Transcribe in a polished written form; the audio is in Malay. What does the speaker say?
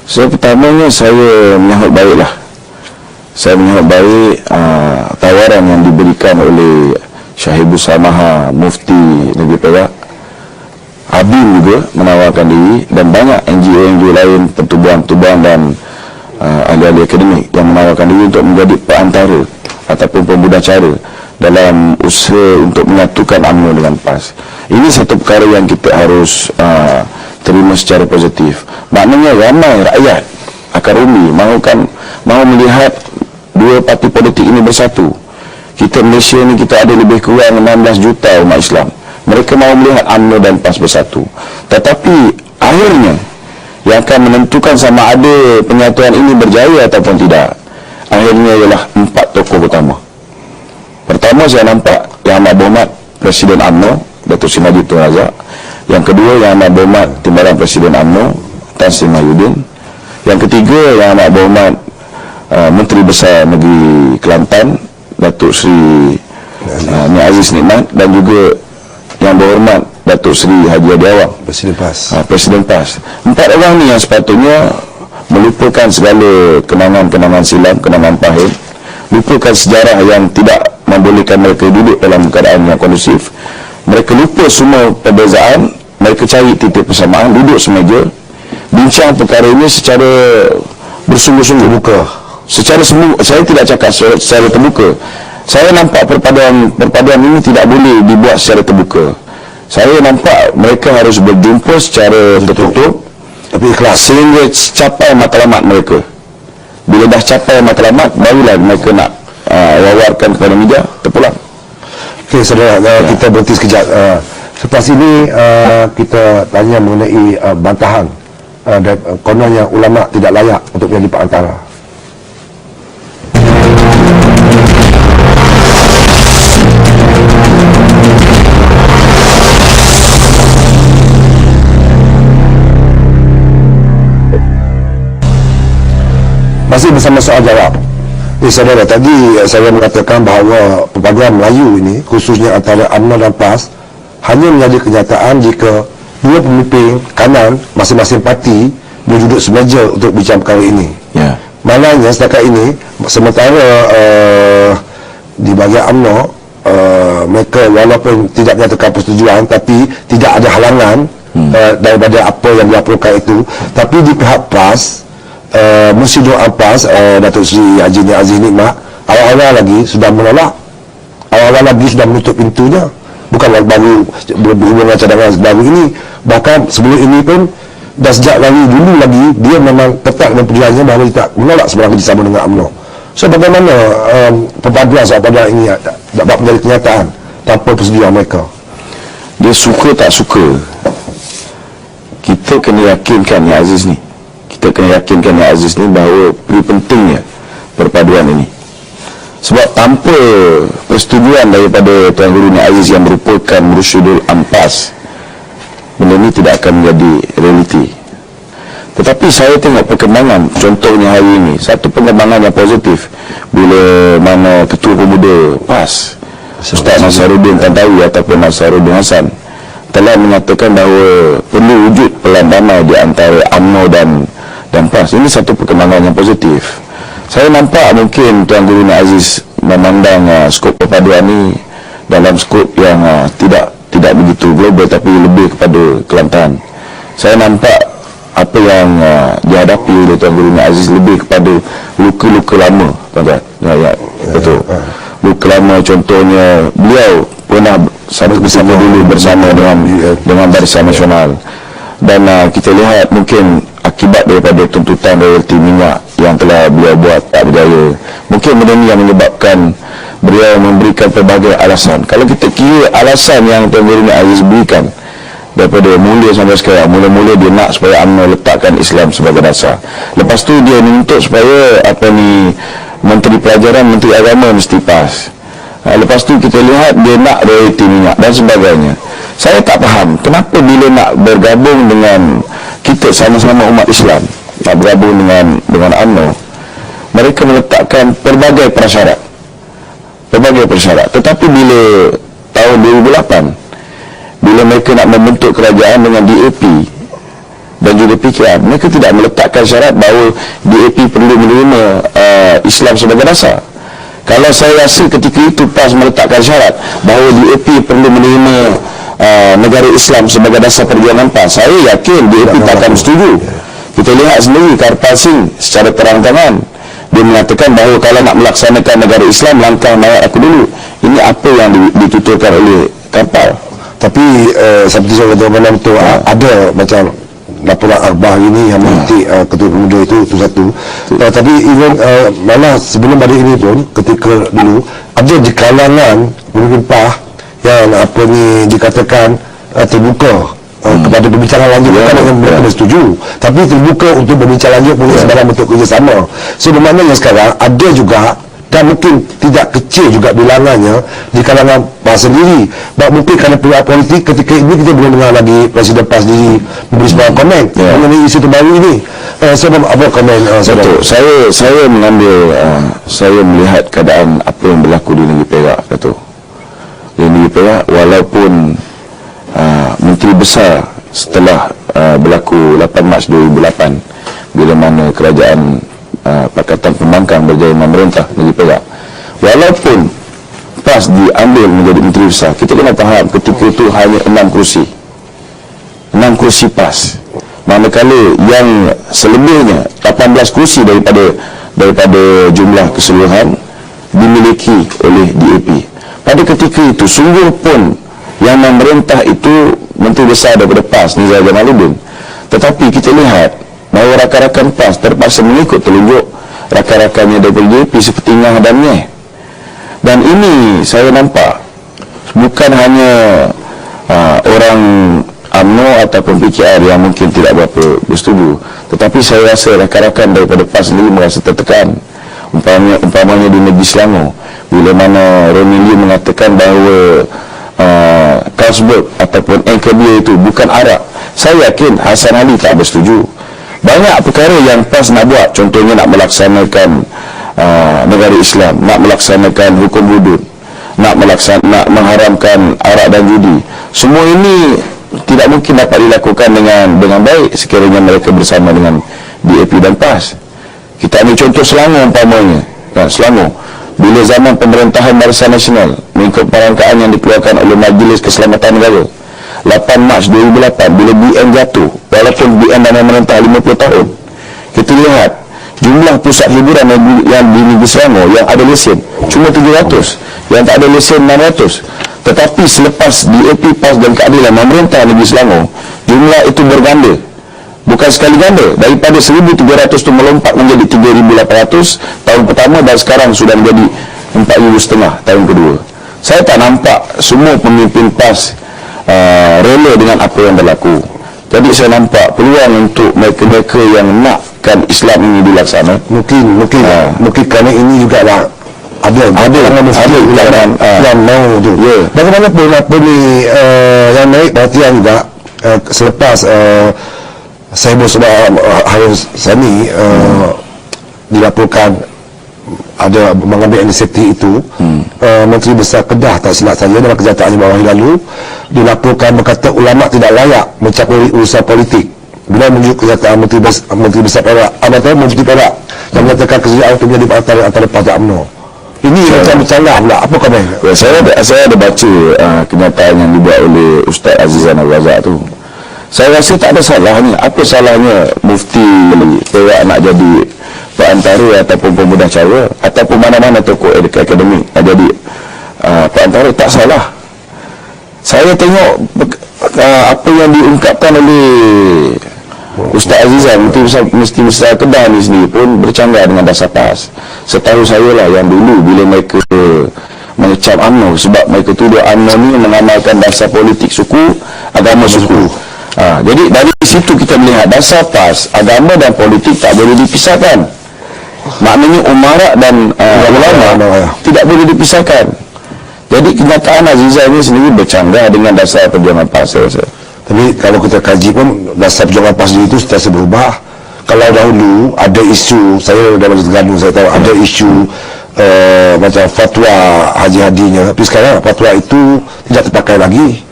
So pertamanya saya menyambut baiklah. Saya menyambut baik tawaran yang diberikan oleh Syahibul Samaha Mufti Negeri Perak. ABIN juga menawarkan diri, dan banyak NGO lain, pertubuhan-pertubuhan dan ahli-ahli akademik yang menawarkan diri untuk menjadi perantara ataupun pembudacara dalam usaha untuk menyatukan UMNO dengan PAS. Ini satu perkara yang kita harus terima secara positif. Maknanya ramai rakyat akar umbi mahu melihat dua parti politik ini bersatu. Kita Malaysia ni kita ada lebih kurang 16 juta umat Islam. Mereka mahu melihat UMNO dan PAS bersatu. Tetapi akhirnya yang akan menentukan sama ada penyatuan ini berjaya ataupun tidak, akhirnya ialah 4 tokoh utama. Pertama, saya nampak Yang Amat Berhormat Presiden UMNO Datuk Seri Najib Tun Razak. Yang kedua, Yang Amat Berhormat Timbalan Presiden UMNO Tan Sri Mahyudin. Yang ketiga, Yang Amat Berhormat Menteri Besar Negeri Kelantan Datuk Seri Nik Aziz Nikmat, dan juga Yang Berhormat Datuk Seri Haji Hadi Awang, Presiden PAS. Presiden PAS. 4 orang ni yang sepatutnya melupakan segala kenangan-kenangan silam, kenangan pahit, lupakan sejarah yang tidak membolehkan mereka duduk dalam keadaan yang kondusif. Mereka lupa semua perbezaan, mereka cari titik persamaan, duduk semeja, bincang perkara ini secara bersungguh-sungguh, buka. Secara saya tidak cakap secara terbuka. Saya nampak perpaduan ini tidak boleh dibuat secara terbuka. Saya nampak mereka harus berjumpa secara tertutup, tapi ikhlas, sehingga capai matlamat mereka. Bila dah capai matlamat, barulah mereka nak wawarkan kepada media, terpulang. Okey, saudara, kita berhenti sekejap. Selepas ini kita tanya mengenai bantahan dan kononnya ulama tidak layak untuk menjadi perantara. Masih bersama soal jawab. Saudara, tadi saya mengatakan bahawa perpaduan Melayu ini, khususnya antara UMNO dan PAS, hanya menjadi kenyataan jika dua pemimpin kanan masing-masing parti berduduk semeja untuk bincang perkara ini. Ya. Malangnya setakat ini, sementara di bahagian UMNO, mereka walaupun tidak menyatakan persetujuan, tapi tidak ada halangan daripada apa yang dilaporkan itu. Tapi di pihak PAS, Musyidur Abbas, Datuk Seri Haji Nik Aziz Nikmat, awal-awal lagi sudah menolak, awal-awal lagi sudah menutup pintunya. Bukan baru berhubungan cadangan baru ini, bahkan sebelum ini pun dah sejak dulu lagi dia memang tetap dengan perjuangannya bahawa dia tak menolak sebarang kerjasama dengan UMNO. So bagaimana perpaduan soal perpaduan ini dapat menjadi kenyataan tanpa persetujuan mereka? Dia suka tak suka, kita kena yakinkan Nik Aziz ni. Kita kena yakinkan Nik Aziz ni bahawa pentingnya perpaduan ini. Sebab tanpa persetujuan daripada Tuan Guru Nik Aziz yang merupakan Mursyidul Ampas, benda ini tidak akan menjadi realiti. Tetapi saya tengok perkembangan, contohnya hari ini, satu perkembangan yang positif bila mana Ketua Pemuda PAS, Ustaz Nasaruddin Tantawi ataupun Nasaruddin Hassan, telah menyatakan bahawa perlu wujud pelan damai di antara UMNO dan PAS. Ini satu perkembangan yang positif. Saya nampak mungkin Tuan Guru Nik Aziz memandang skop perpaduan ini dalam skop yang tidak begitu global, tapi lebih kepada Kelantan. Saya nampak apa yang dihadapi oleh Tuan Guru Nik Aziz lebih kepada luka-luka lama, tuan-tuan. Ya, betul. Luka lama, contohnya beliau pernah bersama dulu bersama dengan Barisan Nasional, dan kita lihat mungkin akibat daripada tuntutan royalti minyak yang telah beliau buat tak berjaya. Mungkin benda ini yang menyebabkan beliau memberikan pelbagai alasan. Kalau kita kira alasan yang Tuan Guru Nik Aziz berikan daripada mula sampai sekarang, mula-mula dia nak supaya UMNO letakkan Islam sebagai dasar. Lepas tu dia menuntut supaya Menteri Pelajaran, Menteri Agama mesti PAS. Lepas tu kita lihat dia nak royalti minyak dan sebagainya. Saya tak faham kenapa bila nak bergabung dengan kita sama-sama umat Islam, nak bergabung dengan UMNO, mereka meletakkan pelbagai persyarat. Tetapi bila tahun 2008, bila mereka nak membentuk kerajaan dengan DAP, dan juga PKR, mereka tidak meletakkan syarat bahawa DAP perlu menerima Islam sebagai dasar. Kalau saya rasa ketika itu PAS meletakkan syarat bahawa DAP perlu menerima negara Islam sebagai dasar perjuangan PAS, saya yakin DAP takkan setuju. Kita lihat sendiri Karpal Singh secara terang-terangan dia mengatakan bahawa kalau nak melaksanakan negara Islam, langkah mayat aku dulu. Ini apa yang dituturkan oleh Karpal. Tapi seperti saya kata malam tu, ada macam laporan akhbar ini yang memetik ketua pemuda itu satu. Tapi even malah sebelum pada ini pun, ketika dulu ada di kalangan pemimpin PAH yang apa ni dikatakan terbuka kepada perbincangan lanjut, bukan dengan mereka bersetuju, tapi terbuka untuk berbincang lanjut punya sebarang bentuk kerjasama. So bermaknanya sekarang ada juga, dan mungkin tidak kecil juga bilangannya di kalangan PAS sendiri. Mungkin kerana pihak politik ketika ini kita belum dengar lagi Presiden PAS sendiri memberi sebarang komen mengenai isu terbaru ini. Saya apa komen saya mengambil saya melihat keadaan apa yang berlaku di negeri Perak, Dato'. Di negeri Perak, walaupun Menteri Besar setelah berlaku 8 Mac 2008 bila mana kerajaan Pakatan Pembangkang berjaya memerintah negeri Perak, walaupun PAS diambil menjadi Menteri Besar, kita kena faham ketika itu hanya 6 kursi 6 kursi PAS, manakala yang selebihnya 18 kursi daripada jumlah keseluruhan dimiliki oleh DAP. Pada ketika itu sungguh pun yang memerintah itu Menteri Besar daripada PAS, Nizar Jamaluddin, tetapi kita lihat bahawa rakan-rakan PAS terpaksa mengikut telunjuk rakan-rakannya daripada DAP seperti Ngah dan Nyeh. Dan ini saya nampak bukan hanya orang UMNO ataupun PKR yang mungkin tidak berapa bersetuju, tetapi saya rasa rakan-rakan daripada PAS sendiri merasa tertekan. Umpamanya di Negeri Selangor, bila mana Romilly mengatakan bahawa Carlsberg ataupun anchor dia itu bukan Arab. Saya yakin Hassan Ali tak bersetuju. Banyak perkara yang PAS nak buat, contohnya nak melaksanakan negara Islam, nak melaksanakan hukum hudud, nak mengharamkan arak dan judi. Semua ini tidak mungkin dapat dilakukan dengan baik sekiranya mereka bersama dengan DAP dan PAS. Kita ambil contoh Selangor umpamanya. Selangor, bila zaman pemerintahan Barisan Nasional mengikut perangkaan yang dikeluarkan oleh Majlis Keselamatan Negara 8 Mac 2008, bila BN jatuh, walaupun BN dah memerintah 50 tahun, kita lihat jumlah pusat hiburan yang di Negeri Selangor yang ada lesen cuma 700, yang tak ada lesen 600. Tetapi selepas DAP, PAS dan Keadilan memerintah Negeri Selangor, jumlah itu berganda, bukan sekali ganda, daripada 1,300 itu melompat menjadi 3,800 tahun pertama, dan sekarang sudah menjadi 4,500 tahun kedua. Saya tak nampak semua pemimpin PAS rela dengan apa yang berlaku. Jadi saya nampak peluang untuk mereka-mereka yang nakkan Islam ini dilaksana. Mungkin kerana ini juga lah ada yang mau tu. Bagaimanapun apa ni yang naik perhatian juga selepas saya bersama Harus Sani dilaporkan ada mengambil inisiatif itu. Menteri Besar Kedah tak silap saya dalam kenyataannya bahawa lalu dilaporkan berkata ulama tidak layak mencampuri urusan politik. Bila menunjuk kenyataan Menteri Besar Perak, Menteri Perak yang menyatakan kesediaan untuk menjadi antara partai UMNO. Ini macam bercanggah pula. Apa komen? Saya ada baca kenyataan yang dibuat oleh Ustaz Azizan Al-Razak tu. Saya rasa tak ada salahnya. Apa salahnya Mufti Perak nak jadi perantara ataupun pemudah cara, ataupun mana-mana tokoh akademik nak jadi perantara, tak salah. Saya tengok apa yang diungkapkan oleh Ustaz Azizan, Mufti Besar Kedah ni sendiri pun bercanggah dengan dasar PAS. Setahu saya lah yang dulu bila mereka mengecam UMNO, sebab mereka tuduh UMNO ni mengamalkan dasar politik suku, agama suku. Jadi dari situ kita melihat dasar PAS, agama dan politik tak boleh dipisahkan. Maknanya umarak dan ulama tidak boleh dipisahkan. Jadi kenyataan Azizah ini sendiri bercanggah dengan dasar perjuangan PAS, saya rasa. Tapi kalau kita kaji pun dasar perjuangan PAS itu sentiasa berubah. Kalau dahulu ada isu, saya dalam Terengganu saya tahu ada isu macam fatwa Haji Hadinya, tapi sekarang fatwa itu tidak terpakai lagi.